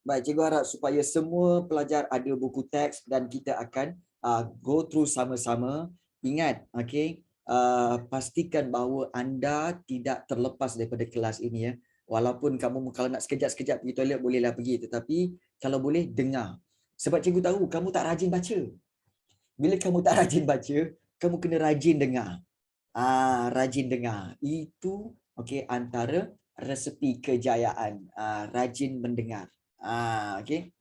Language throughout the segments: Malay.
Baik, cikgu harap supaya semua pelajar ada buku teks dan kita akan go through sama-sama. Ingat, okey, pastikan bahawa anda tidak terlepas daripada kelas ini ya. Walaupun kamu kalau nak sekejap-sekejap pergi toilet bolehlah pergi, tetapi kalau boleh dengar. Sebab cikgu tahu kamu tak rajin baca. Bila kamu tak rajin baca, kamu kena rajin dengar. Rajin dengar. Itu okey antara resepi kejayaan. Rajin mendengar. Okey.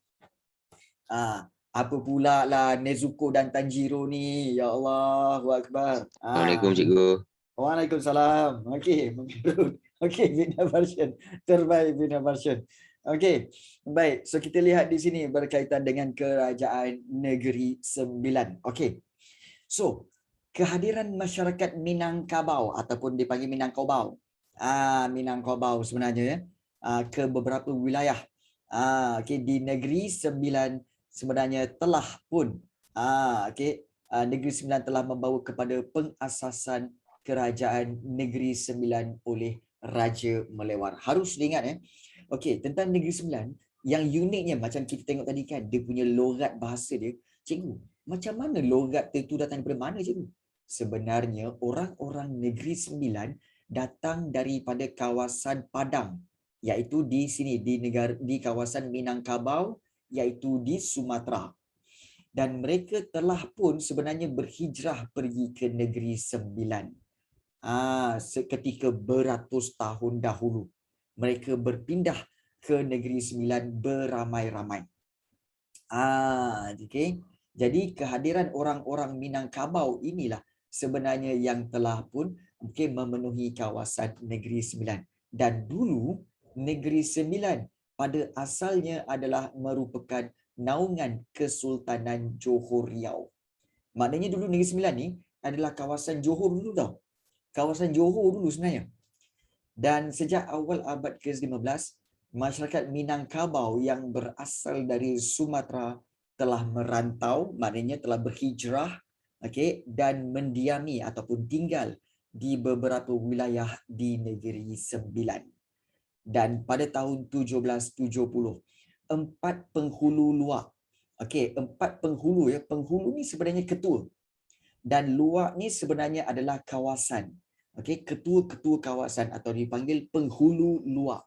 Apa pula lah Nezuko dan Tanjiro ni. Ya Allah, Akbar. Assalamualaikum cikgu. Waalaikumsalam. Okey, mengerut. Okey, Bina version. Terbaik Bina version. Okey. Baik, so kita lihat di sini berkaitan dengan Kerajaan Negeri Sembilan. Okey. So, kehadiran masyarakat Minangkabau ataupun dipanggil Minangkabau. Minangkabau sebenarnya ya. Ke beberapa wilayah. Okey, di Negeri Sembilan sebenarnya telah pun okey, Negeri Sembilan telah membawa kepada pengasasan Kerajaan Negeri Sembilan oleh Raja Melewar. Harus diingat ya. Okey, tentang Negeri Sembilan yang uniknya macam kita tengok tadi kan, dia punya logat bahasa dia. Cikgu, macam mana logat itu datang daripada mana cikgu? Sebenarnya orang-orang Negeri Sembilan datang daripada kawasan Padang, iaitu di sini di kawasan Minangkabau, iaitu di Sumatera. Dan mereka telah pun sebenarnya berhijrah pergi ke Negeri Sembilan. Seketika beratus tahun dahulu. Mereka berpindah ke Negeri Sembilan beramai-ramai. Okay. Jadi kehadiran orang-orang Minangkabau inilah sebenarnya yang telah pun memenuhi kawasan Negeri Sembilan. Dan dulu Negeri Sembilan pada asalnya adalah merupakan naungan Kesultanan Johor Riau. Maknanya dulu Negeri Sembilan ni adalah kawasan Johor dulu tau. Kawasan Johor dulu sebenarnya. Dan sejak awal abad ke-15, masyarakat Minangkabau yang berasal dari Sumatera telah merantau, maknanya telah berhijrah, okey, dan mendiami ataupun tinggal di beberapa wilayah di Negeri Sembilan. Dan pada tahun 1770, 4 penghulu luak. Okey, 4 penghulu ya. Penghulu ni sebenarnya ketua. Dan luak ni sebenarnya adalah kawasan. Okey, ketua-ketua kawasan atau dipanggil penghulu luak.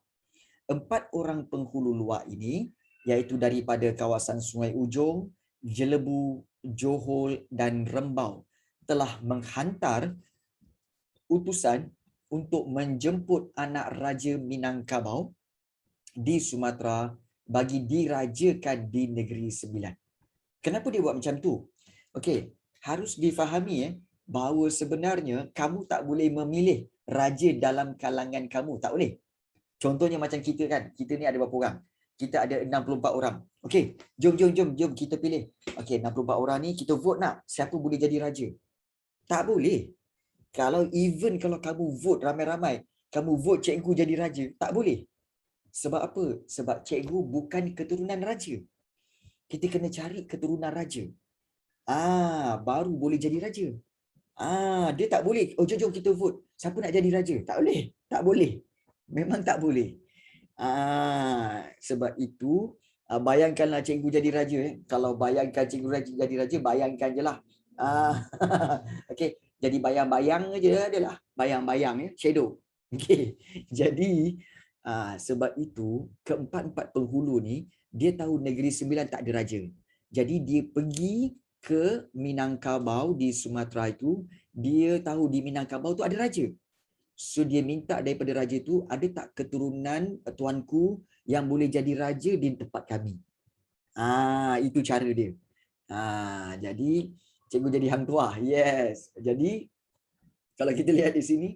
4 orang penghulu luak ini iaitu daripada kawasan Sungai Ujong, Jelebu, Johor dan Rembau telah menghantar utusan untuk menjemput anak Raja Minangkabau di Sumatera bagi dirajakan di Negeri Sembilan. Kenapa dia buat macam tu? Okey, harus difahami bahawa sebenarnya kamu tak boleh memilih raja dalam kalangan kamu, tak boleh. Contohnya macam kita kan, kita ni ada berapa orang? Kita ada 64 orang. Okey, jom kita pilih. Okey, 64 orang ni kita vote nak siapa boleh jadi raja. Tak boleh. Kalau kamu vote ramai-ramai, kamu vote cikgu jadi raja, tak boleh. Sebab apa? Sebab cikgu bukan keturunan raja. Kita kena cari keturunan raja. Baru boleh jadi raja. Dia tak boleh. Oh, jom kita vote. Siapa nak jadi raja? Tak boleh. Tak boleh. Memang tak boleh. Sebab itu, bayangkanlah cikgu jadi raja. Kalau bayangkan cikgu jadi raja, bayangkan je lah. Okey, jadi bayang-bayang je adalah. Bayang-bayang ya, shadow. Okey. Jadi, sebab itu, keempat-empat penghulu ni, dia tahu Negeri Sembilan tak ada raja. Jadi, dia pergi ke Minangkabau di Sumatera itu, dia tahu di Minangkabau tu ada raja. So dia minta daripada raja tu, ada tak keturunan tuanku yang boleh jadi raja di tempat kami. Itu cara dia. Jadi cikgu jadi hang tuah. Yes. Jadi kalau kita lihat di sini,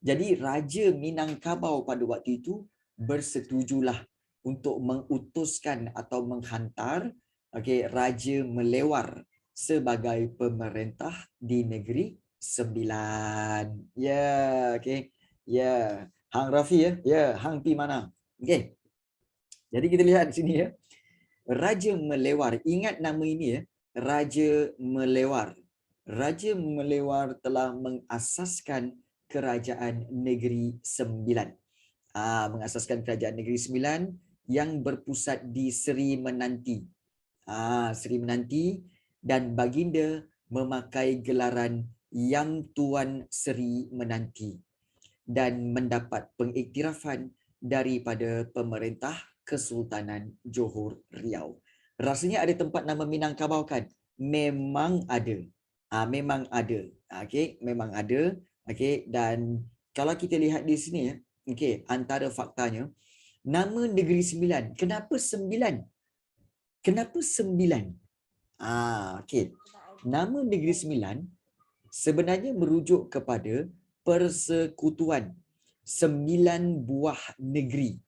jadi Raja Minangkabau pada waktu itu bersetujulah untuk mengutuskan atau menghantar Raja Melewar sebagai pemerintah di Negeri Sembilan. Ya, okey. Ya, hang Rafi ya. Ya, hang pi mana? Okey. Jadi kita lihat di sini ya. Raja Melewar, ingat nama ini ya. Raja Melewar. Raja Melewar telah mengasaskan Kerajaan Negeri Sembilan. Mengasaskan Kerajaan Negeri Sembilan yang berpusat di Seri Menanti. Seri Menanti, dan baginda memakai gelaran Yang Tuan Seri Menanti dan mendapat pengiktirafan daripada pemerintah Kesultanan Johor Riau. Rasanya ada tempat nama Minangkabau kan? Memang ada. Memang ada. Okey, memang ada. Okey, dan kalau kita lihat di sini ya, okey, antara faktanya, nama Negeri Sembilan. Kenapa 9? Kenapa 9? Okey. Nama Negeri Sembilan sebenarnya merujuk kepada persekutuan 9 buah negeri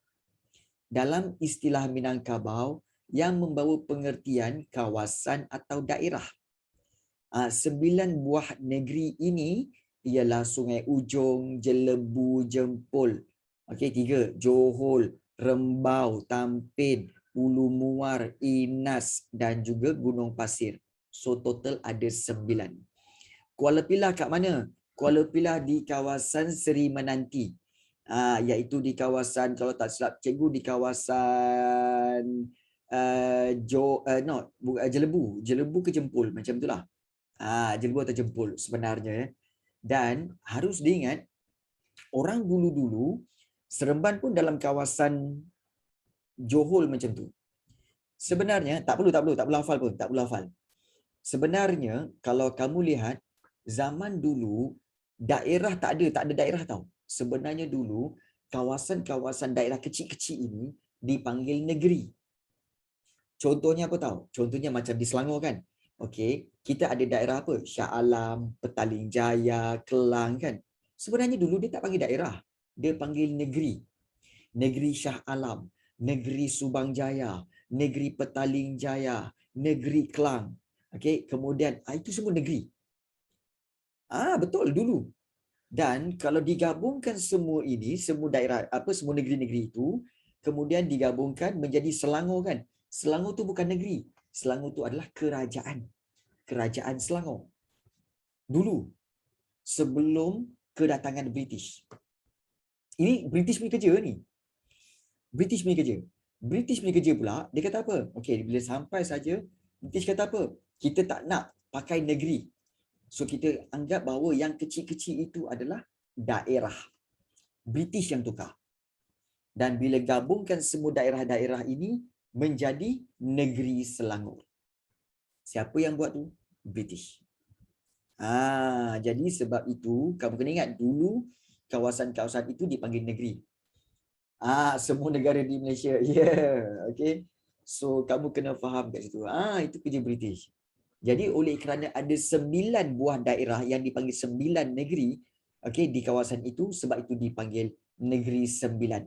dalam istilah Minangkabau yang membawa pengertian kawasan atau daerah. 9 buah negeri ini ialah Sungai Ujong, Jelebu, Jempol. Okey, 3. Johor, Rembau, Tampin, Ulu Muar, Inas dan juga Gunung Pasir. So total ada 9. Kuala Pilah kat mana? Kuala Pilah di kawasan Seri Menanti. Iaitu di kawasan, kalau tak silap cikgu, di kawasan Jelebu. Jelebu ke Jempol, macam itulah. Jelebu atau Jempol sebenarnya. Dan harus diingat, orang dulu-dulu Seremban pun dalam kawasan Johor macam tu. Sebenarnya tak perlu hafal pun, tak perlu hafal. Sebenarnya kalau kamu lihat zaman dulu daerah tak ada daerah tau. Sebenarnya dulu kawasan-kawasan daerah kecil-kecil ini dipanggil negeri. Contohnya apa tahu? Contohnya macam di Selangor kan. Okey, kita ada daerah apa? Shah Alam, Petaling Jaya, Kelang kan. Sebenarnya dulu dia tak panggil daerah. Dia panggil negeri. Negeri Shah Alam, negeri Subang Jaya, negeri Petaling Jaya, negeri Kelang. Okey, kemudian itu semua negeri. Betul dulu. Dan kalau digabungkan semua ini, semua daerah semua negeri-negeri itu, kemudian digabungkan menjadi Selangor kan. Selangor tu bukan negeri. Selangor tu adalah kerajaan. Kerajaan Selangor. Dulu sebelum kedatangan British. Ini British punya kerja ni. British punya kerja. British punya kerja pula, dia kata apa? Okey, bila sampai saja, British kata apa? Kita tak nak pakai negeri. So kita anggap bahawa yang kecil-kecil itu adalah daerah. British yang tukar. Dan bila gabungkan semua daerah-daerah ini menjadi negeri Selangor. Siapa yang buat tu? British. Jadi sebab itu kamu kena ingat dulu kawasan-kawasan itu dipanggil negeri. Semua negara di Malaysia. Okay. So kamu kena faham kat situ. Itu kerja British. Jadi oleh kerana ada 9 buah daerah yang dipanggil 9 negeri, okay, di kawasan itu, sebab itu dipanggil Negeri Sembilan.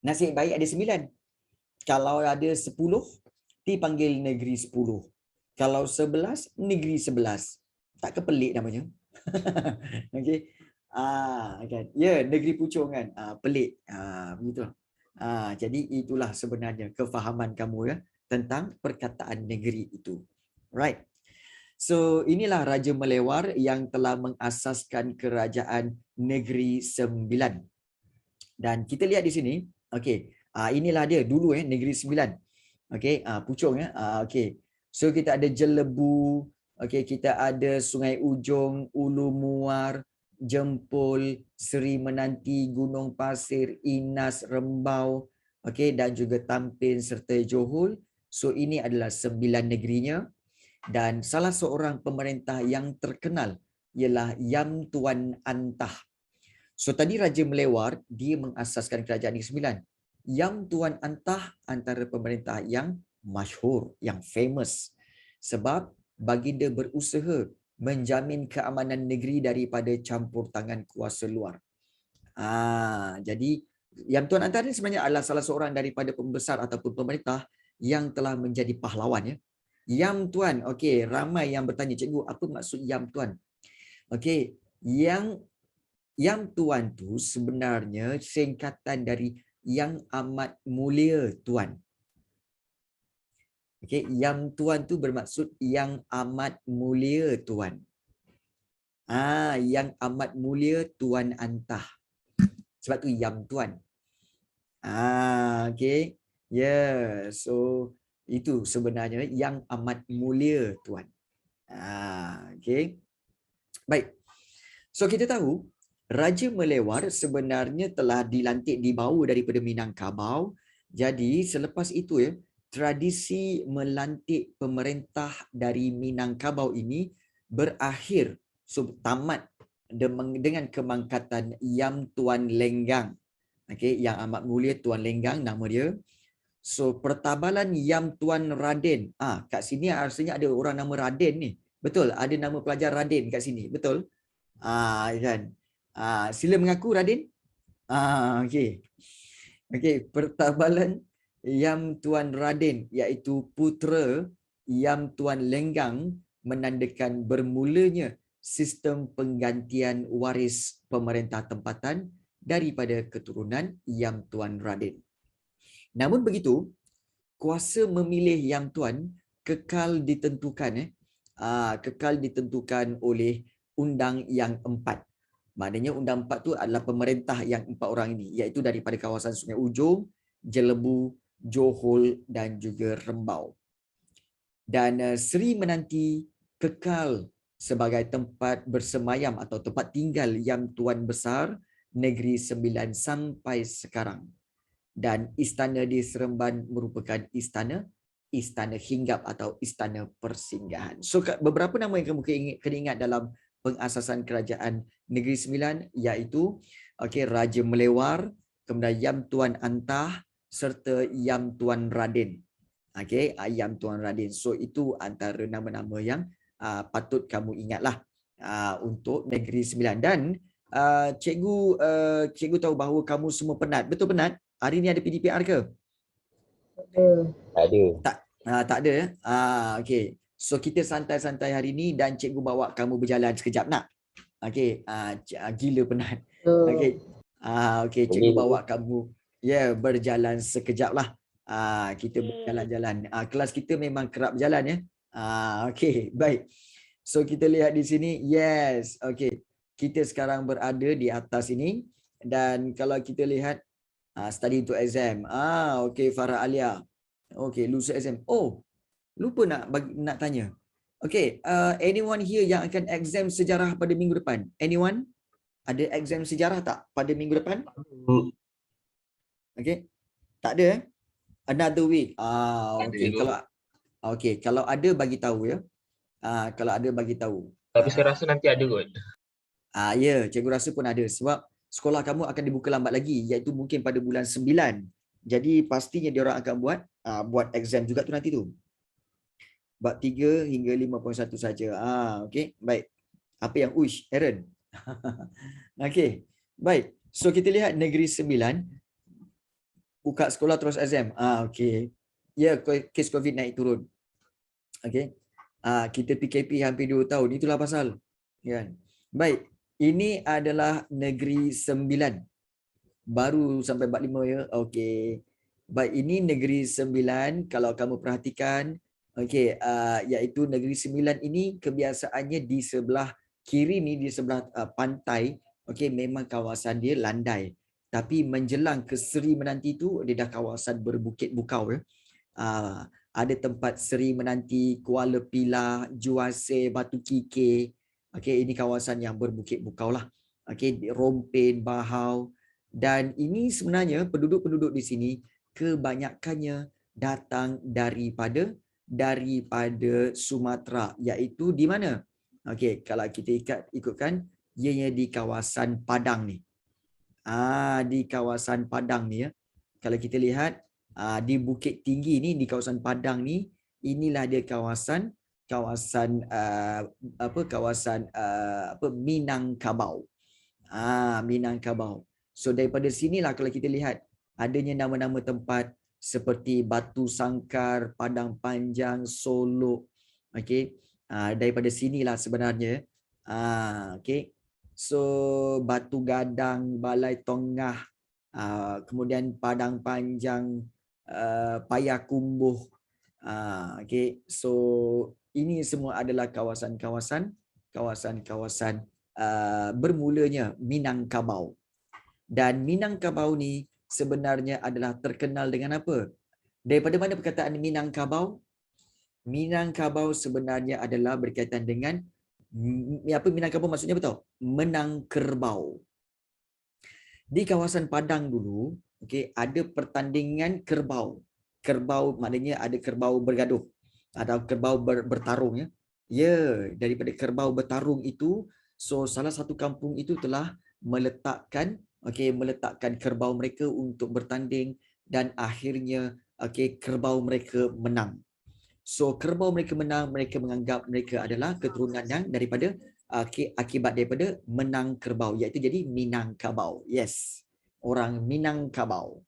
Nasib baik ada 9. Kalau ada 10, dipanggil Negeri 10. Kalau 11, Negeri 11. Tak kepelik namanya. Okay. Kan. Negeri Puchong kan. Pelik. Begitu. Jadi itulah sebenarnya kefahaman kamu ya tentang perkataan negeri itu. Right. So inilah Raja Melewar yang telah mengasaskan Kerajaan Negeri Sembilan. Dan kita lihat di sini, okey. Inilah dia dulu Negeri Sembilan. Okey, Puchong okey. So kita ada Jelebu, okey, kita ada Sungai Ujong, Ulu Muar, Jempol, Seri Menanti, Gunung Pasir, Inas, Rembau, okey, dan juga Tampin serta Johor. So ini adalah 9 negerinya. Dan salah seorang pemerintah yang terkenal ialah Yang Tuan Antah. So tadi Raja Melewar, dia mengasaskan Kerajaan Negeri Sembilan. Yang Tuan Antah antara pemerintah yang masyhur, yang famous. Sebab baginda berusaha menjamin keamanan negeri daripada campur tangan kuasa luar. Jadi Yang Tuan Antah ini sebenarnya adalah salah seorang daripada pembesar ataupun pemerintah yang telah menjadi pahlawan ya. Yam Tuan, okey, ramai yang bertanya, cikgu, apa maksud Yam Tuan? Okey, Yam Tuan tu sebenarnya singkatan dari Yang Amat Mulia Tuan. Okey, Yam Tuan tu bermaksud Yang Amat Mulia Tuan. Yang Amat Mulia Tuan Antah. Sebab tu Yam Tuan. Okey. So itu sebenarnya yang amat mulia tuan. Okey. Baik. So kita tahu Raja Melewar sebenarnya telah dilantik dibawa daripada Minangkabau. Jadi selepas itu tradisi melantik pemerintah dari Minangkabau ini berakhir, tamat dengan kemangkatan Yam Tuan Lenggang. Okey, yang amat mulia Tuan Lenggang nama dia. So pertabalan Yam Tuan Raden. Kat sini rasanya ada orang nama Raden ni. Betul, ada nama pelajar Raden kat sini. Betul? Kan. Sila mengaku Raden. Okey. Okey, pertabalan Yam Tuan Raden iaitu putera Yam Tuan Lenggang menandakan bermulanya sistem penggantian waris pemerintah tempatan daripada keturunan Yam Tuan Raden. Namun begitu, kuasa memilih Yam Tuan kekal ditentukan kekal ditentukan oleh Undang yang 4. Maknanya Undang 4 tu adalah pemerintah yang 4 orang ini, iaitu daripada kawasan Sungai Ujong, Jelebu, Johor dan juga Rembau. Dan Seri Menanti kekal sebagai tempat bersemayam atau tempat tinggal Yam Tuan Besar Negeri Sembilan sampai sekarang. Dan istana di Seremban merupakan istana hinggap atau istana persinggahan. So beberapa nama yang kamu kena ingat dalam pengasasan kerajaan Negeri Sembilan iaitu Raja Melewar, kemudian Yam Tuan Antah serta Yam Tuan Raden. Yam Tuan Raden. So itu antara nama-nama yang patut kamu ingatlah untuk Negeri Sembilan. Dan cikgu tahu bahawa kamu semua penat. Betul penat? Hari ni ada PDPR ke? Tak ada. Tak ada ya? Okey. So kita santai-santai hari ni dan cikgu bawa kamu berjalan sekejap nak? Okey. Gila penat. Okey. Okey, cikgu bawa kamu berjalan sekejap lah. Kita berjalan-jalan. Kelas kita memang kerap berjalan ya. Okey, baik. So kita lihat di sini. Yes. Okey. Kita sekarang berada di atas ini dan kalau kita lihat study untuk exam. Okey Farah Alia. Okey, lusa exam. Oh, lupa nak tanya. Okey, anyone here yang akan exam sejarah pada minggu depan? Anyone? Ada exam sejarah tak pada minggu depan? Okey. Tak ada Another week. Okey, kalau ada bagi tahu ya. Kalau ada bagi tahu. Tapi saya rasa nanti ada kot. Ya, cikgu rasa pun ada sebab sekolah kamu akan dibuka lambat lagi iaitu mungkin pada bulan 9. Jadi pastinya dia orang akan buat exam juga tu nanti tu. Bab 3 hingga 5.1 saja. Okey, baik. Apa yang Aaron? Okey. Baik. So kita lihat Negeri Sembilan buka sekolah terus exam. Okey. Ya, kes COVID naik turun. Okey. Kita PKP hampir 2 tahun. Itulah pasal. Kan? Baik. Ini adalah Negeri Sembilan. Baru sampai bab 5 ya. Okey. Baik, ini Negeri Sembilan. Kalau kamu perhatikan, iaitu Negeri Sembilan ini kebiasaannya di sebelah kiri ni, di sebelah pantai. Memang kawasan dia landai. Tapi menjelang ke Seri Menanti tu, dia dah kawasan berbukit bukau ya. Ada tempat Seri Menanti, Kuala Pilah, Juase, Batu Kikir. Ini kawasan yang berbukit bukau lah. Rompin, Bahau. Dan ini sebenarnya penduduk-penduduk di sini kebanyakannya datang daripada Sumatera, iaitu di mana? Kalau kita ikutkan ianya di kawasan Padang ni. Di kawasan Padang ni ya. Kalau kita lihat di Bukit Tinggi ni, di kawasan Padang ni, inilah dia kawasan Minangkabau. Minangkabau. So daripada sinilah kalau kita lihat adanya nama-nama tempat seperti Batu Sangkar, Padang Panjang, Solok. Daripada sinilah sebenarnya. So Batu Gadang, Balai Tongah, kemudian Padang Panjang, Payakumbuh. So ini semua adalah kawasan-kawasan bermulanya Minangkabau. Dan Minangkabau ni sebenarnya adalah terkenal dengan apa? Daripada mana perkataan Minangkabau? Minangkabau sebenarnya adalah berkaitan dengan apa Minangkabau maksudnya betul? Menang kerbau. Di kawasan Padang dulu, okey, ada pertandingan kerbau. Kerbau maknanya ada kerbau bergaduh atau kerbau bertarung ya. Ya, daripada kerbau bertarung itu, so salah satu kampung itu telah meletakkan kerbau mereka untuk bertanding dan akhirnya kerbau mereka menang. So kerbau mereka menang, mereka menganggap mereka adalah keturunan yang daripada akibat daripada menang kerbau, iaitu jadi Minangkabau. Yes, orang Minangkabau.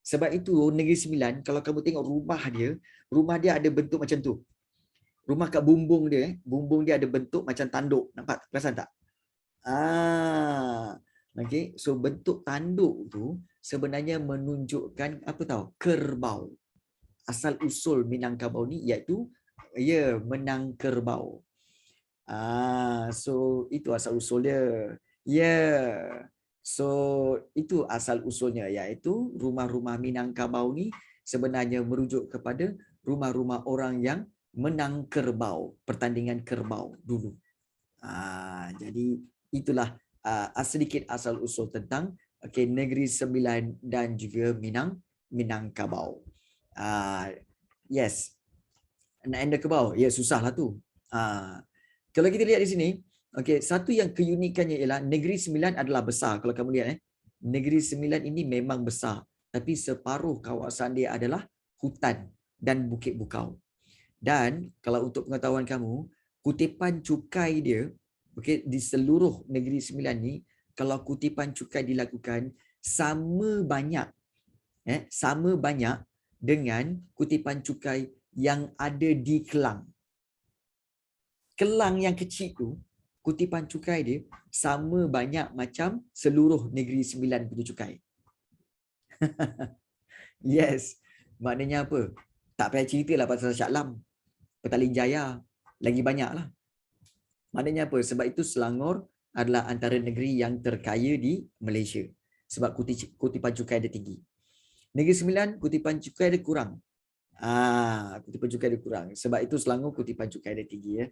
Sebab itu Negeri Sembilan, kalau kamu tengok rumah dia ada bentuk macam tu. Rumah kat bumbung dia, bumbung dia ada bentuk macam tanduk. Nampak? Perasan tak? Okay. So bentuk tanduk tu sebenarnya menunjukkan apa tahu? Kerbau. Asal usul Minangkabau ni iaitu menang kerbau. So itu asal usul dia. So itu asal usulnya, iaitu rumah-rumah Minangkabau ni sebenarnya merujuk kepada rumah-rumah orang yang menang kerbau, pertandingan kerbau dulu. Jadi itulah sedikit asal usul tentang Negeri Sembilan dan juga Minangkabau. Yes. Nak enda ke bawah? Ya, susahlah tu. Kalau kita lihat di sini, satu yang keunikannya ialah Negeri Sembilan adalah besar. Kalau kamu lihat, Negeri Sembilan ini memang besar, tapi separuh kawasan dia adalah hutan dan bukit bukau. Dan kalau untuk pengetahuan kamu, kutipan cukai dia, di seluruh Negeri Sembilan ni, kalau kutipan cukai dilakukan sama banyak dengan kutipan cukai yang ada di Kelang. Kelang yang kecil tu, kutipan cukai dia sama banyak macam seluruh Negeri Sembilan punya cukai. Yes. Maknanya apa? Tak payah ceritalah pasal Shah Alam, Petaling Jaya, lagi banyaklah. Maknanya apa? Sebab itu Selangor adalah antara negeri yang terkaya di Malaysia. Sebab kutipan cukai dia tinggi. Negeri Sembilan, kutipan cukai dia kurang. Kutipan cukai dia kurang. Sebab itu Selangor kutipan cukai dia tinggi ya.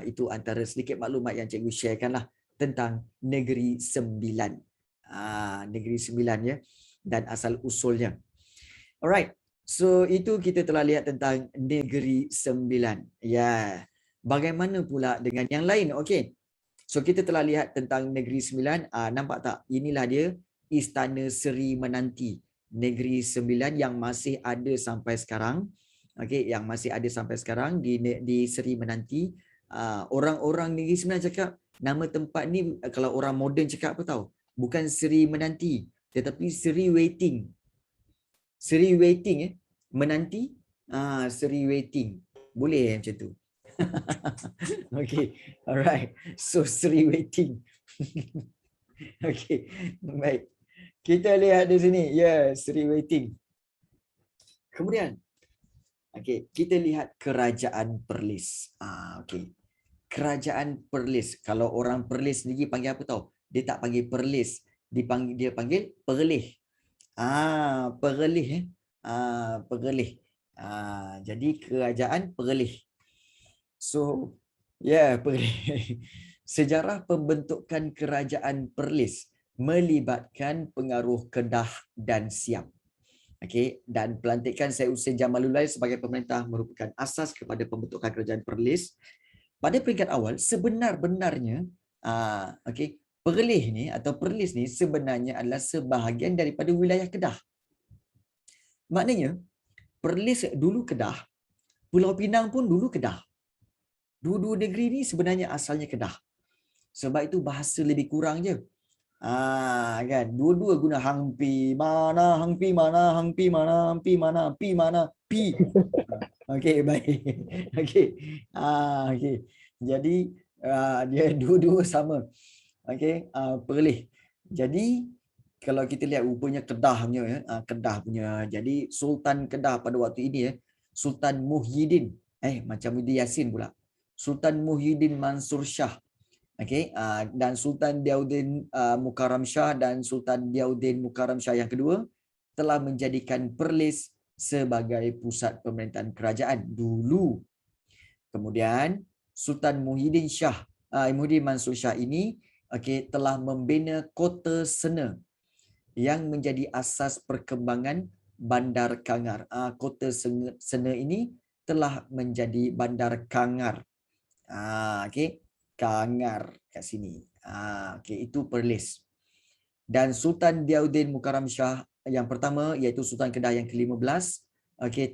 Itu antara sedikit maklumat yang cikgu sharekan lah tentang Negeri Sembilan. Negeri Sembilan ya, dan asal usulnya. Alright. So itu kita telah lihat tentang Negeri Sembilan. Ya. Bagaimana pula dengan yang lain? Okey. So kita telah lihat tentang Negeri Sembilan. Nampak tak? Inilah dia Istana Seri Menanti. Negeri Sembilan yang masih ada sampai sekarang. Okey, yang masih ada sampai sekarang di Seri Menanti. Orang-orang Negeri Sembilan cakap nama tempat ni, kalau orang moden cakap apa tahu? Bukan Seri Menanti, tetapi Seri Waiting. Seri Waiting menanti, Seri Waiting. Boleh macam tu. Okay, alright. So Seri Waiting. Okay, baik. Kita lihat di sini. Seri Waiting. Kemudian, kita lihat Kerajaan Perlis. Okay. Kerajaan Perlis. Kalau orang Perlis sendiri panggil apa tahu? Dia tak panggil Perlis. Dia panggil Perlis. Perlis. Perlis. Jadi Kerajaan Perlis. So, Perlis. Sejarah pembentukan Kerajaan Perlis melibatkan pengaruh Kedah dan Siam. Dan pelantikan Syed Hussein Jamaludin sebagai pemerintah merupakan asas kepada pembentukan Kerajaan Perlis. Pada peringkat awal, sebenar-benarnya Perlis ni atau Perlis ni sebenarnya adalah sebahagian daripada wilayah Kedah. Maknanya, Perlis dulu Kedah, Pulau Pinang pun dulu Kedah. Dua-dua negeri ni sebenarnya asalnya Kedah. Sebab itu bahasa lebih kurang je. Kan, dua-dua guna hangpi mana, hangpi mana, hangpi mana, hangpi mana, pi mana, pi. Okey, baik. Okey. Okey. Jadi dia dua-dua sama. Okey, Perlis. Jadi kalau kita lihat rupanya Kedah punya Kedah punya. Jadi Sultan Kedah pada waktu ini Sultan Muhyiddin, macam Muhyiddin Yassin pula. Sultan Muhyiddin Mansur Shah. Okey, dan Sultan Diauddin Mukarram Shah dan Sultan Diauddin Mukarram Shah yang kedua telah menjadikan Perlis sebagai pusat pemerintahan kerajaan dulu. Kemudian Sultan Muhyiddin Mansur Shah ini telah membina kota Sena yang menjadi asas perkembangan Bandar Kangar. Kota Sena ini telah menjadi Bandar Kangar. Kangar kat sini. Itu Perlis. Dan Sultan Diauddin Mukarram Shah yang pertama iaitu Sultan Kedah yang ke-15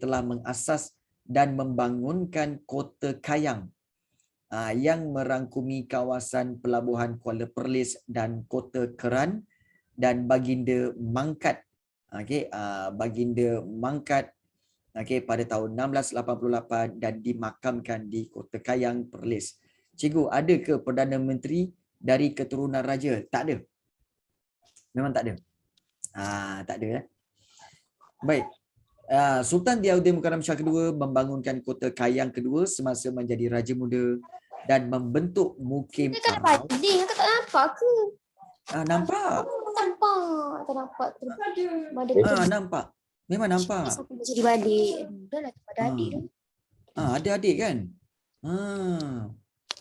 telah mengasas dan membangunkan kota Kayang yang merangkumi kawasan pelabuhan Kuala Perlis dan kota Keran, dan Baginda Mangkat Baginda Mangkat pada tahun 1688 dan dimakamkan di kota Kayang, Perlis. Cikgu, ada ke Perdana Menteri dari keturunan raja? Tak ada. Memang tak ada. Tak ada. Baik. Sultan Diauddin Mukarram Shah kedua membangunkan kota Kayang kedua semasa menjadi Raja Muda dan membentuk mukim Arau. Dia tak nampak ke? Nampak. Tak nampak. Nampak. Memang nampak. Siapa jadi balik? Dah lah pada adik tu. Ada adik kan?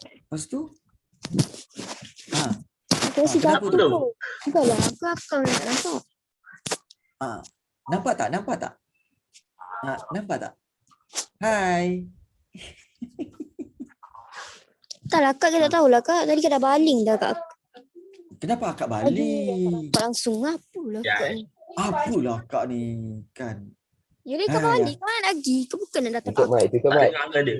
Lepas tu? Aku rasa kenapa jatuh tu? tu. Entahlah, aku akan tak nampak. Nampak tak? Nampak tak? Nampak tak? Hai. Taklah Kak, kita tak tahulah Kak. Tadi Kak dah baling dah Kak. Kenapa akak Tadi balik? nampak langsung. Apalah Ya. Kak ni? Apalah akak ni kan? Ya dia Kak balik. Mana lagi? Kau bukan nak datang Tutup Kak. mic, tutup Tak mic. dengar ada.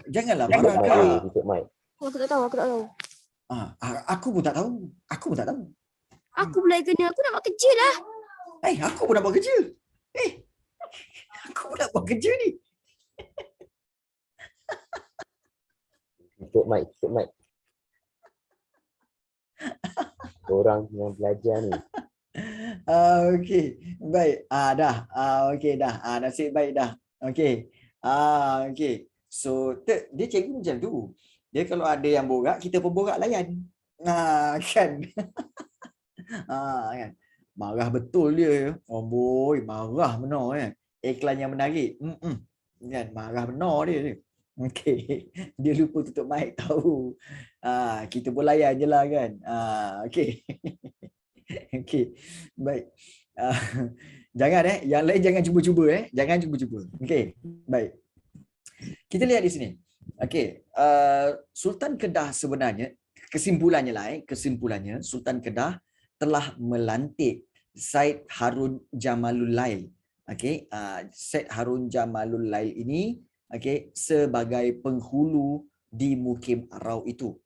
Janganlah Tutup marah mic kak. dia, tutup mic. Aku tak tahu, aku tak tahu. Aku pun tak tahu. Aku pula yang kena. Aku nak buat kerja lah. Aku pun nak buat kerja. Aku pun nak buat kerja ni. Tutup mic, tutup mic. Orang yang belajar ni. Okey. Baik. Dah. Okey dah. Nasib baik dah. Okey. Okey. So, dia cikgu macam tu. Dia kalau ada yang borak, kita pun borak layan. Kan. Kan. Marah betul dia. Boy, marah benar kan. Iklan yang menarik. Kan, marah benar dia. Okey. Dia lupa tutup mic tahu. Kita pun layan je lah kan. Okey. Okey. Baik. Jangan yang lain jangan cuba-cuba Jangan cuba-cuba. Okey. Baik. Kita lihat di sini. Okey. Sultan Kedah sebenarnya kesimpulannya Sultan Kedah telah melantik Said Harun Jamalul Lail. Okey, Said Harun Jamalul Lail ini sebagai penghulu di mukim Arau itu.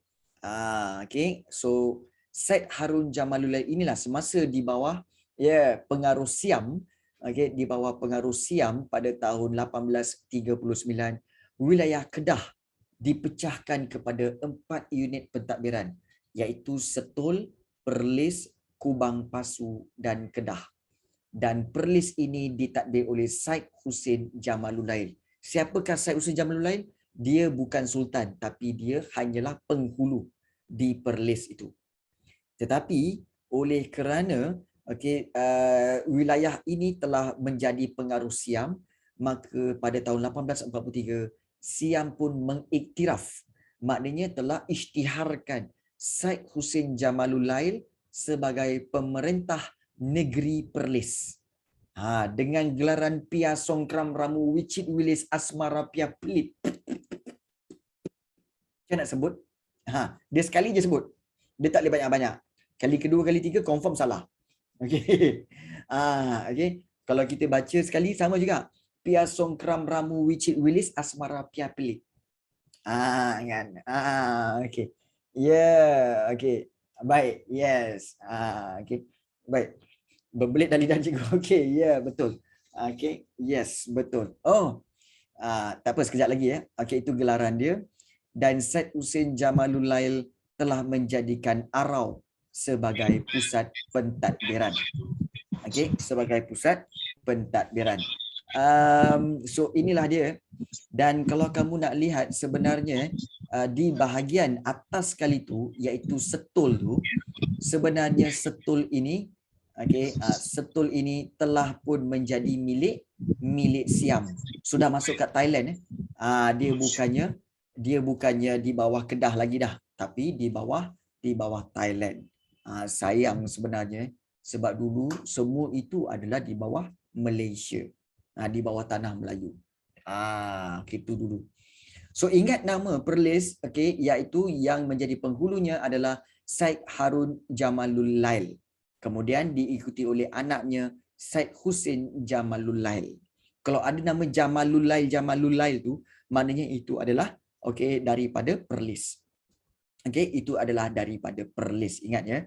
Okey, so Said Harun Jamalul Lail inilah semasa di bawah pengaruh Siam, di bawah pengaruh Siam pada tahun 1839, wilayah Kedah dipecahkan kepada 4 unit pentadbiran, iaitu Setul, Perlis, Kubang Pasu dan Kedah. Dan Perlis ini ditadbir oleh Said Husin Jamalul Lail. Siapakah Said Husin Jamalul Lail? Dia bukan sultan, tapi dia hanyalah penghulu di Perlis itu. Tetapi oleh kerana wilayah ini telah menjadi pengaruh Siam, maka pada tahun 1843 Siam pun mengiktiraf, maknanya telah isytiharkan Said Husin Jamalul Lail sebagai pemerintah negeri Perlis. Dengan gelaran Pia Songkram Ramu Wicit Wilis Asmara Pia Pelip. Saya nak sebut. Dia sekali je sebut. Dia tak boleh banyak-banyak. Kali kedua, kali tiga confirm salah. Okey. Okey. Kalau kita baca sekali sama juga. Pia Songkram Ramu Wicit Wilis Asmara Pia Pelip. Kan. Okey. Okey. Baik, yes. Okey. Baik. Berbelit dari lidah cikgu. Okey, betul. Okey, yes, betul. Tak apa, sekejap lagi Okey, itu gelaran dia. Dan Said Husin Jamalul Lail telah menjadikan Arau sebagai pusat pentadbiran. Okey, sebagai pusat pentadbiran. So inilah dia. Dan kalau kamu nak lihat sebenarnya di bahagian atas sekali tu, iaitu setul tu, sebenarnya setul ini, setul ini telah pun menjadi milik Siam. Sudah masuk kat Thailand. Dia bukannya di bawah Kedah lagi dah, tapi di bawah Thailand. Sayang sebenarnya, sebab dulu semua itu adalah di bawah Malaysia, di bawah tanah Melayu. Itu dulu. So ingat nama Perlis, iaitu yang menjadi penghulunya adalah Syed Harun Jamalul Lail. Kemudian diikuti oleh anaknya Syed Hussein Jamalul Lail. Kalau ada nama Jamalul Lail tu, maknanya itu adalah daripada Perlis. Itu adalah daripada Perlis. Ingat ya.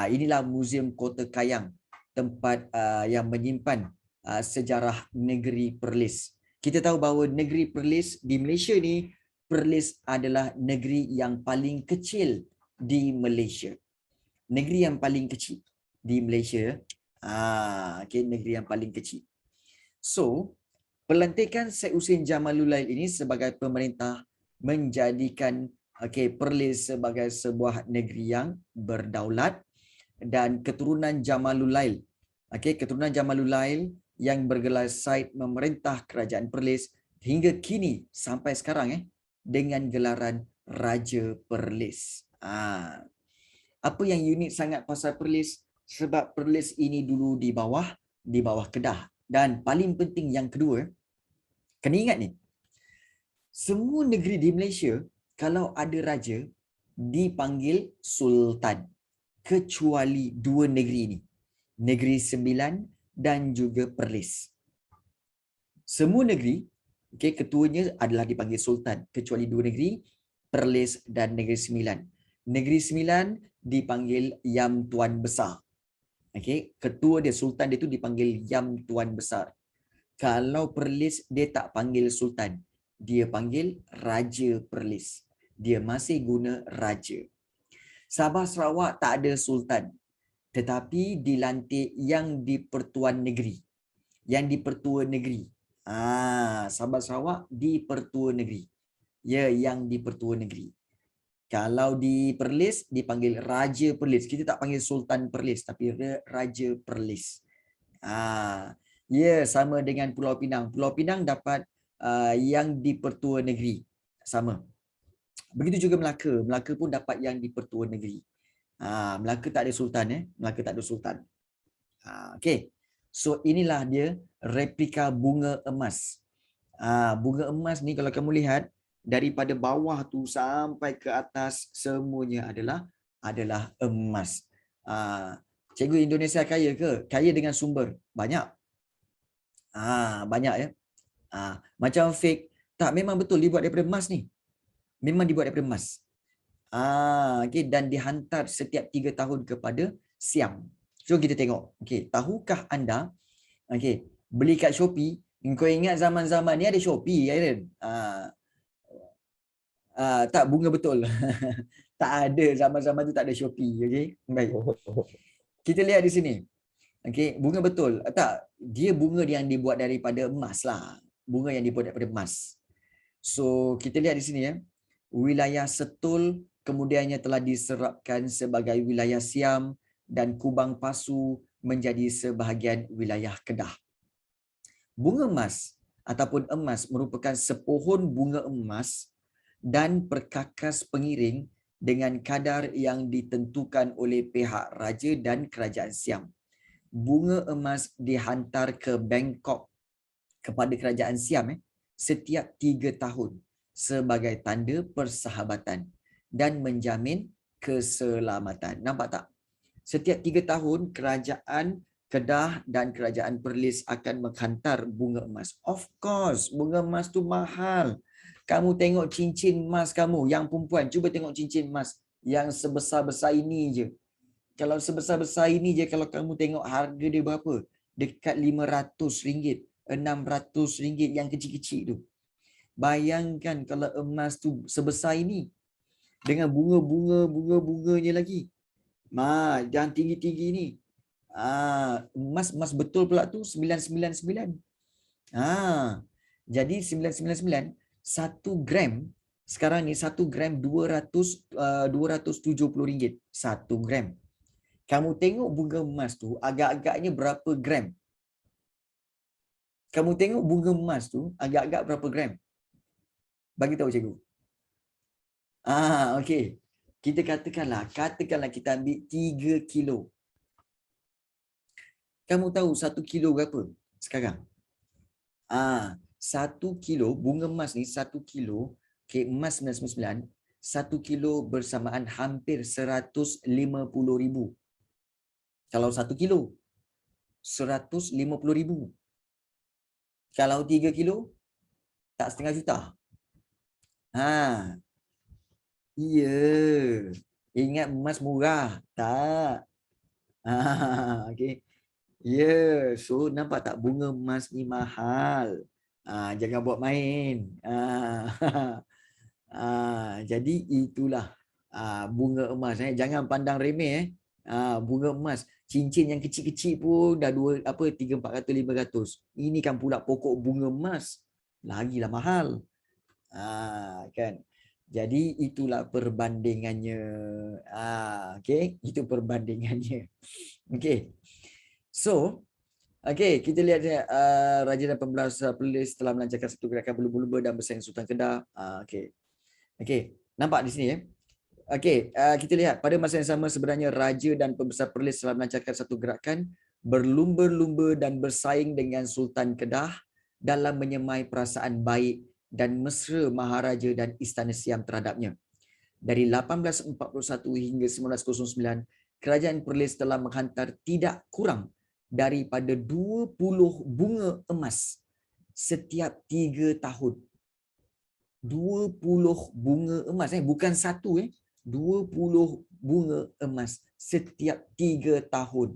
Inilah Muzium Kota Kayang, tempat yang menyimpan sejarah negeri Perlis. Kita tahu bahawa negeri Perlis di Malaysia ni, Perlis adalah negeri yang paling kecil di Malaysia. Negeri yang paling kecil di Malaysia. Negeri yang paling kecil. So, pelantikan Syed Hussein Jamalul Lail ini sebagai pemerintah menjadikan Perlis sebagai sebuah negeri yang berdaulat, dan keturunan Jamalul Lail, keturunan Jamalul Lail yang bergelar Syed memerintah kerajaan Perlis hingga kini sampai sekarang dengan gelaran Raja Perlis. Apa yang unik sangat pasal Perlis? Sebab Perlis ini dulu di bawah Kedah. Dan paling penting yang kedua, kena ingat ni, semua negeri di Malaysia kalau ada raja dipanggil Sultan, kecuali dua negeri ini, Negeri Sembilan dan juga Perlis. Semua negeri, ketuanya adalah dipanggil Sultan, kecuali dua negeri, Perlis dan Negeri Sembilan. Negeri Sembilan dipanggil Yam Tuan Besar. Ketua dia, Sultan dia tu dipanggil Yam Tuan Besar. Kalau Perlis dia tak panggil Sultan, dia panggil Raja Perlis. Dia masih guna Raja. Sabah Sarawak tak ada Sultan, tetapi dilantik yang di-Pertuan Negeri. Yang di-Pertua Negeri. Sabah Sarawak di-Pertua Negeri. Ya, yang di-Pertua Negeri. Kalau di Perlis dipanggil Raja Perlis. Kita tak panggil Sultan Perlis, tapi Raja Perlis. Ya, sama dengan Pulau Pinang. Pulau Pinang dapat yang di-Pertua Negeri. Sama. Begitu juga Melaka. Melaka pun dapat yang di-Pertua Negeri. Melaka tak ada Sultan. Melaka tak ada Sultan. So inilah dia replika bunga emas. Bunga emas ni kalau kamu lihat, daripada bawah tu sampai ke atas semuanya adalah emas. Cikgu Indonesia kaya ke? Kaya dengan sumber. Banyak. Banyak ya. Macam fake. Tak, memang betul dibuat daripada emas ni. Memang dibuat daripada emas. Dan dihantar setiap 3 tahun kepada Siam. So kita tengok. Tahukah anda beli kat Shopee, kau ingat zaman-zaman ni ada Shopee kan? Tak, bunga betul. Tak ada, zaman-zaman tu tak ada Shopee. Baik. Kita lihat di sini. Bunga betul. Tak, dia bunga yang dibuat daripada emas lah. Bunga yang dibuat daripada emas. So kita lihat di sini ya. Wilayah Setul kemudiannya telah diserapkan sebagai wilayah Siam, dan Kubang Pasu menjadi sebahagian wilayah Kedah. Bunga emas ataupun emas merupakan sepohon bunga emas dan perkakas pengiring dengan kadar yang ditentukan oleh pihak raja dan kerajaan Siam. Bunga emas dihantar ke Bangkok kepada kerajaan Siam setiap 3 tahun sebagai tanda persahabatan dan menjamin keselamatan. Nampak tak? Setiap 3 tahun kerajaan Kedah dan kerajaan Perlis akan menghantar bunga emas. Of course, bunga emas tu mahal. Kamu tengok cincin emas kamu, yang perempuan, cuba tengok cincin emas yang sebesar-besar ini je. Kalau sebesar-besar ini je, kalau kamu tengok harga dia berapa? Dekat RM500, RM600 yang kecil-kecil tu. Bayangkan kalau emas tu sebesar ini dengan bunga-bunganya lagi. Yang tinggi-tinggi ni. Emas betul pula tu 999. Jadi 999 1 gram sekarang ni 1 gram 270 ringgit 1 gram. Kamu tengok bunga emas tu agak-agaknya berapa gram? Kamu tengok bunga emas tu agak-agak berapa gram? Bagi tahu cikgu. Okey. Katakanlah kita ambil 3 kilo. Kamu tahu 1 kilo berapa sekarang? 1 kilo bunga emas ni 1 kilo, okay, emas 999, 1 kilo bersamaan hampir 150,000. Kalau 1 kilo 150,000. Kalau 3 kilo tak setengah juta. Ya. Ingat emas murah? Tak. Okey. Ya, so nampak tak bunga emas ni mahal. Jangan buat main. Jadi itulah bunga emas. Jangan pandang remeh. Bunga emas. Cincin yang kecil-kecil pun dah 300, 400, 500. Ini kan pula pokok bunga emas. Lagilah mahal. Kan. Jadi itulah perbandingannya. Okey, itu perbandingannya. Okey. So, kita lihat Raja dan Pembelas Perlis telah melancarkan satu gerakan berlumba-lumba dan bersaing Sultan Kedah. Okey, nampak di sini ya. Kita lihat pada masa yang sama sebenarnya Raja dan Pembesar Perlis telah melancarkan satu gerakan berlumba-lumba dan bersaing dengan Sultan Kedah dalam menyemai perasaan baik dan mesra Maharaja dan Istana Siam terhadapnya. Dari 1841 hingga 1909, Kerajaan Perlis telah menghantar tidak kurang daripada 20 bunga emas setiap 3 tahun. 20 bunga emas, bukan satu, 20 bunga emas setiap 3 tahun.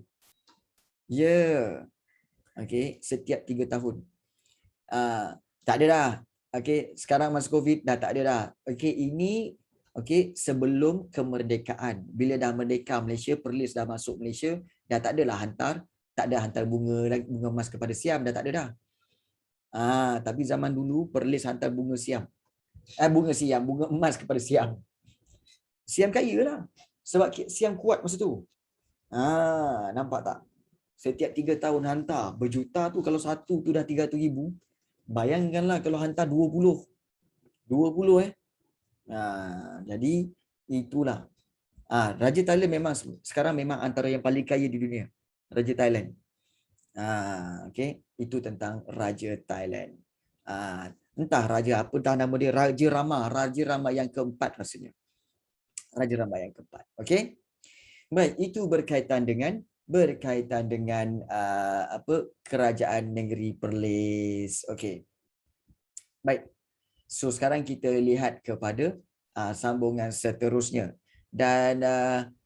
Ya. Setiap 3 tahun. Tak ada dah. Sekarang masa COVID dah tak ada dah. Ini sebelum kemerdekaan. Bila dah merdeka Malaysia, Perlis dah masuk Malaysia, dah tak adalah tak ada hantar bunga emas kepada Siam, dah tak ada dah. Tapi zaman dulu Perlis hantar bunga emas kepada Siam. Siam kaya lah. Sebab Siam kuat masa tu. Nampak tak? Setiap 3 tahun hantar berjuta tu, kalau satu tu dah 300,000. Bayangkanlah kalau hantar 20. Jadi itulah. Raja Thailand sekarang memang antara yang paling kaya di dunia. Raja Thailand. Itu tentang Raja Thailand. Entah raja apa dah nama dia, Raja Rama yang keempat rasanya. Raja Rama yang keempat. Baik, itu berkaitan dengan kerajaan negeri Perlis. Baik. So sekarang kita lihat kepada sambungan seterusnya. Dan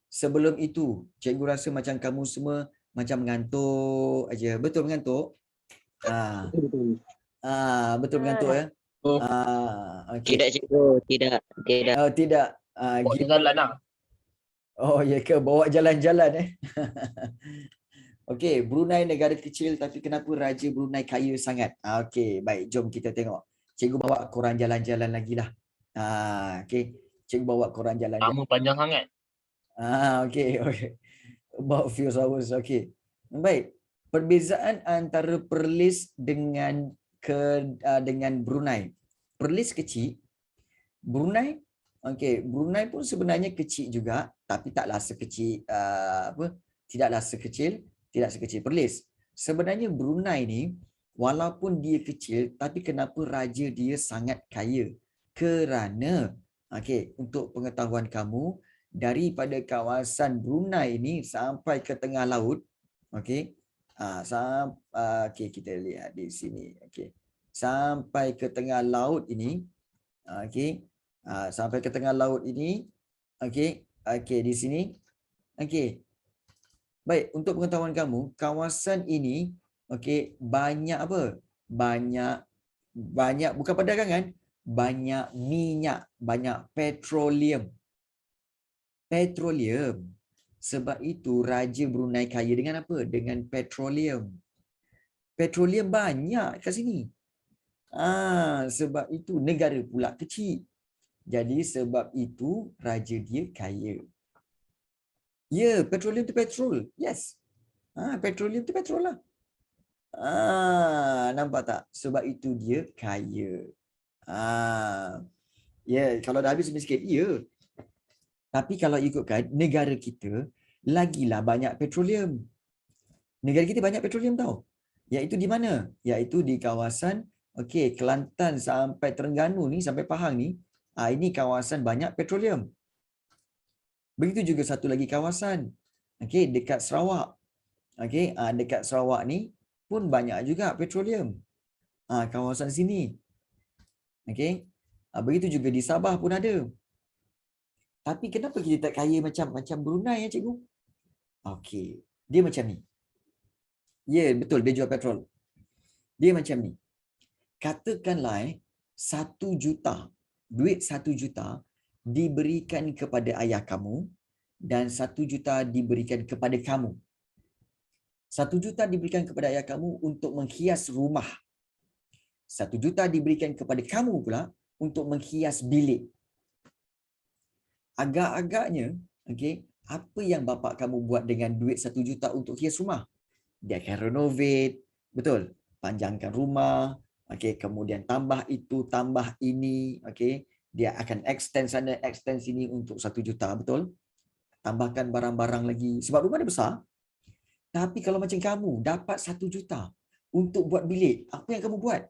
sebelum itu, cikgu rasa macam kamu semua macam mengantuk aja. Betul mengantuk? Betul mengantuk ya? Tidak cikgu, tidak. Tidak. Jalan lah. Ya ke? Bawa jalan-jalan Brunei negara kecil tapi kenapa Raja Brunei kaya sangat? Baik, jom kita tengok. Cikgu bawa korang jalan-jalan lagi lah. Cikgu bawa korang jalan-jalan. Kamu panjang sangat. About few hours. Baik. Perbezaan antara Perlis dengan Brunei. Perlis kecil. Brunei Brunei pun sebenarnya kecil juga, tapi taklah sekecil tidak sekecil Perlis. Sebenarnya Brunei ni walaupun dia kecil, tapi kenapa raja dia sangat kaya? Kerana untuk pengetahuan kamu, daripada kawasan Brunei ini sampai ke tengah laut, kita lihat di sini, sampai ke tengah laut ini, sampai ke tengah laut ini, di sini, baik, untuk pengetahuan kamu, kawasan ini, banyak apa? Banyak bukan perdagangan, banyak minyak, banyak petroleum. Sebab itu Raja Brunei kaya dengan apa? Dengan petroleum. Petroleum banyak kat sini. Sebab itu negara pula kecil. Jadi sebab itu raja dia kaya. Ya, petroleum tu petrol. Yes. Petroleum tu petrol lah. Nampak tak? Sebab itu dia kaya. Ya, kalau dah habis miskin, ya. Tapi kalau ikutkan negara kita, lagilah banyak petroleum. Negara kita banyak petroleum tau. Iaitu di mana? Iaitu di kawasan Kelantan sampai Terengganu ni, sampai Pahang ni. Ini kawasan banyak petroleum. Begitu juga satu lagi kawasan. Dekat Sarawak. Dekat Sarawak ni pun banyak juga petroleum. Kawasan sini. Begitu juga di Sabah pun ada. Tapi kenapa kita tak kaya macam Brunei ya cikgu? Dia macam ni. Ya, betul, dia jual petrol. Dia macam ni. Katakanlah 1 juta, duit 1 juta diberikan kepada ayah kamu dan 1 juta diberikan kepada kamu. 1 juta diberikan kepada ayah kamu untuk menghias rumah. 1 juta diberikan kepada kamu pula untuk menghias bilik. Agak-agaknya, apa yang bapa kamu buat dengan duit 1 juta untuk hias rumah? Dia akan renovate, betul? Panjangkan rumah, kemudian tambah itu, tambah ini, dia akan extend sana, extend sini untuk 1 juta, betul? Tambahkan barang-barang lagi, sebab rumah dia besar. Tapi kalau macam kamu dapat 1 juta untuk buat bilik, apa yang kamu buat?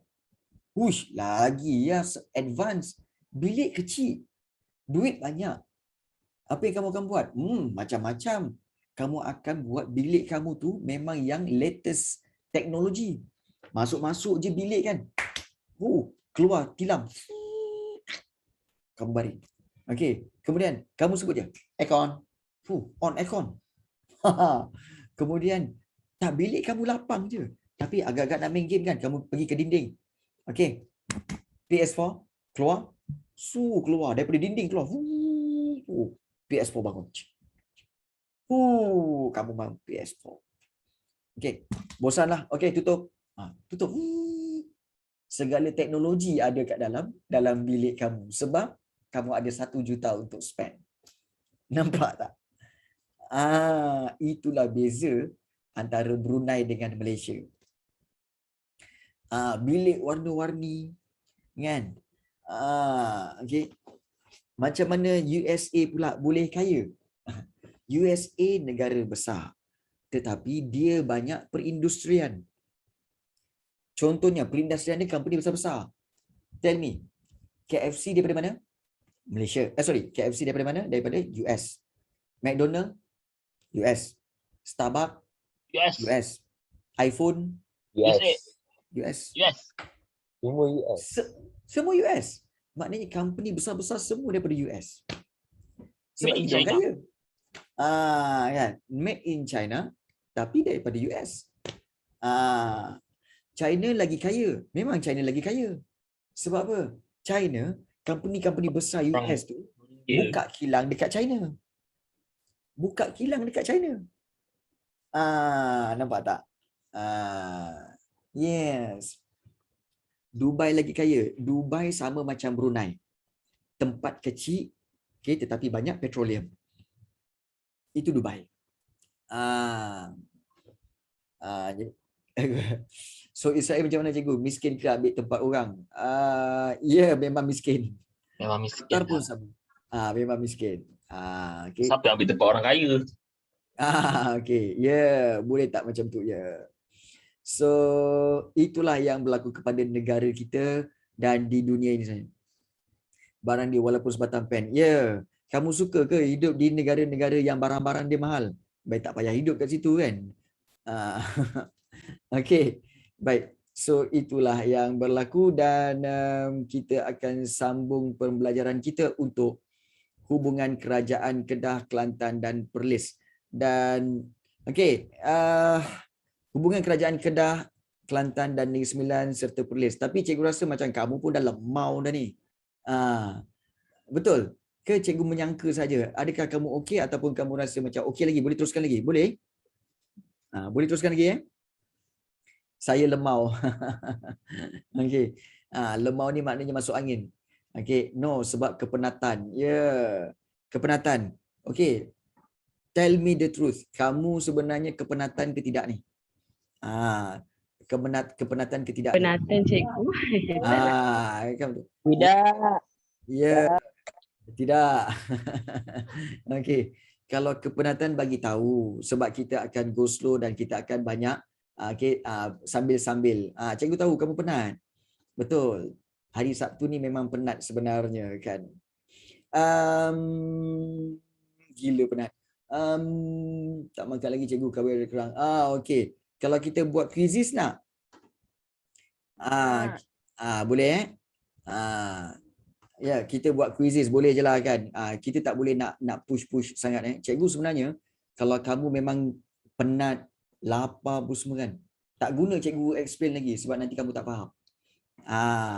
Lagi ya advance. Bilik kecil, duit banyak. Apa yang kamu akan buat? Macam-macam. Kamu akan buat bilik kamu tu memang yang latest teknologi. Masuk-masuk je bilik kan. Keluar tilam. Kamu baring. Kemudian kamu sebut je aircon. On aircon. Kemudian tak, bilik kamu lapang je. Tapi agak-agak nak main game kan, kamu pergi ke dinding. PS4 keluar. Keluar daripada dinding keluar. PS4 bangun. Kamu main PS4. Bosanlah. Tutup. Tutup. Segala teknologi ada kat dalam bilik kamu. Sebab kamu ada 1 juta untuk spend. Nampak tak? Itulah beza antara Brunei dengan Malaysia. Bilik warna-warni kan? Macam mana USA pula boleh kaya? USA negara besar, tetapi dia banyak perindustrian. Contohnya perindustrian ni company besar-besar. Tell me, KFC daripada mana? Malaysia. KFC daripada mana? Daripada US. McDonald US. Starbucks US. iPhone US. Semua US. Semua US. Maknanya company besar-besar semua daripada US. Sebab Made in itu China. kaya. Kan? Made in China tapi daripada US. China lagi kaya. Memang China lagi kaya. Sebab apa? China, company-company besar US tu buka kilang dekat China. Buka kilang dekat China. Nampak tak? Yes. Dubai lagi kaya. Dubai sama macam Brunei. Tempat kecil, tetapi banyak petroleum. Itu Dubai. So Israel macam mana cikgu? Miskin ke ambil tempat orang? Ya, memang miskin. Memang miskin. Qatar pun sama. Memang miskin. Siapa yang ambil tempat orang kaya? Ya, boleh tak macam tu ya. So itulah yang berlaku kepada negara kita dan di dunia ini saja. Barang dia walaupun sebatang pen. Ya, kamu suka ke hidup di negara-negara yang barang-barang dia mahal? Baik, tak payah hidup kat situ kan. Baik. So itulah yang berlaku dan kita akan sambung pembelajaran kita untuk hubungan kerajaan Kedah, Kelantan dan Perlis. Dan hubungan kerajaan Kedah, Kelantan dan Negeri Sembilan serta Perlis. Tapi cikgu rasa macam kamu pun dah lemau dah ni. Betul? Ke cikgu menyangka saja? Adakah kamu okey ataupun kamu rasa macam okey lagi? Boleh teruskan lagi? Boleh? Boleh teruskan lagi Saya lemau. Okey. Lemau ni maknanya masuk angin. Okey, no sebab kepenatan. Kepenatan. Okey. Tell me the truth. Kamu sebenarnya kepenatan ke tidak ni? Kepenatan ke tidak ni? Penatan cikgu. Kan betul. Tidak. Ya. Tidak. Okey. Kalau kepenatan bagi tahu sebab kita akan go slow dan kita akan banyak sambil-sambil. Cikgu tahu kamu penat. Betul. Hari Sabtu ni memang penat sebenarnya kan. Gila penat. Tak makan lagi cikgu kawin kerang. Okey. Kalau kita buat quizzes nak? Boleh ya, kita buat quizzes boleh je lah kan. Kita tak boleh nak push sangat Cikgu sebenarnya kalau kamu memang penat, lapar pun semua kan, tak guna cikgu explain lagi sebab nanti kamu tak faham.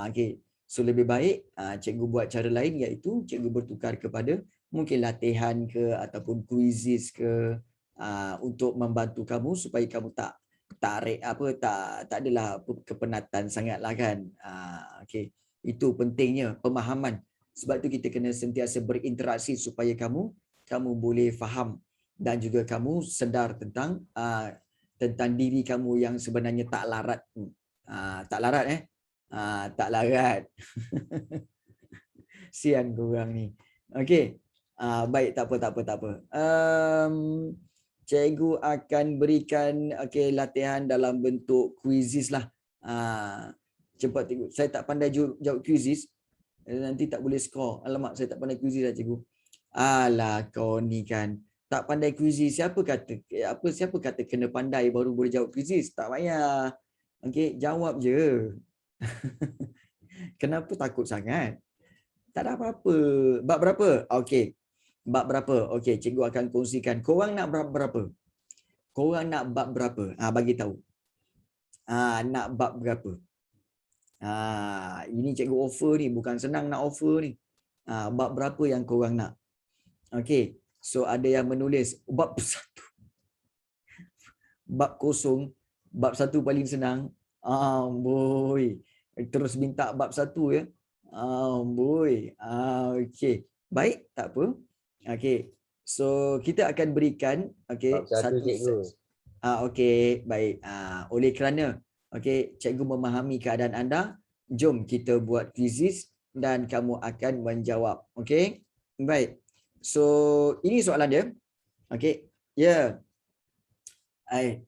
Okey. So lebih baik cikgu buat cara lain iaitu cikgu bertukar kepada mungkin latihan ke ataupun quizzes ke untuk membantu kamu supaya kamu tak adalah kepenatan sangatlah kan. Okey. Itu pentingnya pemahaman. Sebab itu kita kena sentiasa berinteraksi supaya kamu boleh faham dan juga kamu sedar tentang diri kamu yang sebenarnya tak larat. Tak larat. Sian korang ni. Okey. Baik, tak apa. Cikgu akan berikan latihan dalam bentuk quizzes lah. Cepat cikgu. Saya tak pandai jawab quizzes. Nanti tak boleh skor. Alamak, saya tak pandai quizzes lah cikgu. Alah, kau ni kan. Tak pandai quizzes. Siapa kata kena pandai baru boleh jawab quizzes? Tak payah. Okey, jawab je. Kenapa takut sangat? Tak ada apa-apa. Bab berapa? Okey. Bab berapa? Okey, cikgu akan kongsikan. Korang nak bab berapa? Korang nak bab berapa? Bagi tahu. Nak bab berapa? Ini cikgu offer ni, bukan senang nak offer ni. Bab berapa yang korang nak? Okey. So ada yang menulis bab 1. Bab kosong, bab 1 paling senang. Boy. Terus minta bab 1 ya. Boy. Okey. Baik, tak apa. Okey. So kita akan berikan Satu cikgu. Okey, baik. Oleh kerana cikgu memahami keadaan anda, jom kita buat quizzes dan kamu akan menjawab. Okey? Baik. So ini soalan dia. Okey. Ya.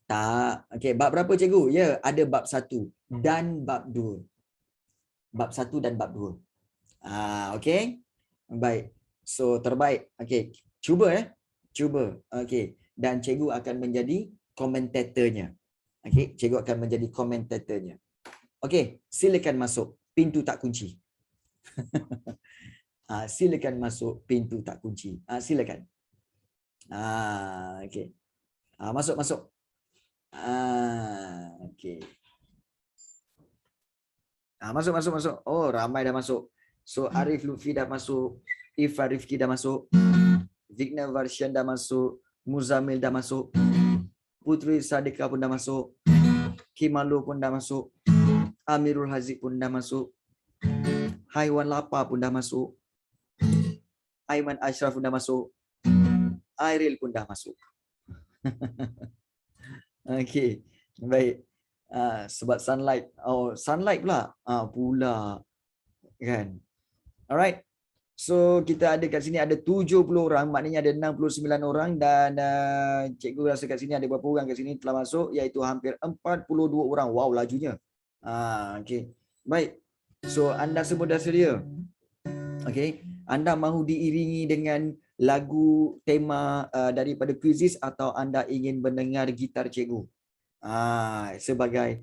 Tak. Okey, bab berapa cikgu? Ya, ada bab 1 dan bab 2. Bab 1 dan bab 2. Okey. Baik. So terbaik. Okey. Cuba. Okey. Dan cikgu akan menjadi komentatornya. Okey, cikgu akan menjadi komentatornya. Okey, silakan masuk. Pintu tak kunci. Silakan masuk. Pintu tak kunci. Silakan. Okey. Masuk. Okey. Masuk. Oh, ramai dah masuk. So Arif Lutfi dah masuk. Ifah Rifki dah masuk. Vigna Varshan dah masuk. Muzamil dah masuk. Putri Sadika pun dah masuk. Kimalu pun dah masuk. Amirul Haziq pun dah masuk. Haiwan Lapar pun dah masuk. Aiman Ashraf pun dah masuk. Airil pun dah masuk. Okey. Baik. Sebab sunlight. Sunlight pula. Kan. Alright. So kita ada kat sini ada 70 orang, maknanya ada 69 orang dan cikgu rasa kat sini ada berapa orang kat sini telah masuk iaitu hampir 42 orang. Wow, lajunya. Okey. Baik. So anda semua dah sedia? Okey. Anda mahu diiringi dengan lagu tema daripada quizzes atau anda ingin mendengar gitar cikgu? Sebagai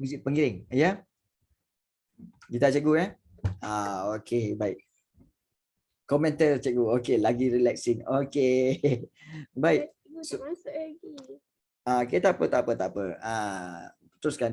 muzik pengiring, ya? Gitar cikgu okey, baik. Komentar cikgu. Okey, lagi relaxing. Okey. Baik. Masuk lagi. Okey, tak apa. Teruskan.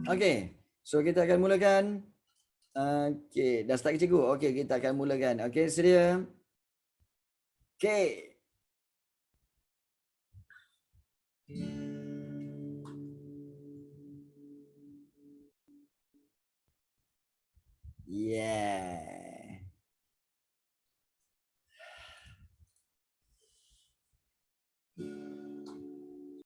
Okey. So kita akan mulakan. Okey, dah start ke cikgu? Okey, kita akan mulakan. Okey, sedia? Okey. Yeah.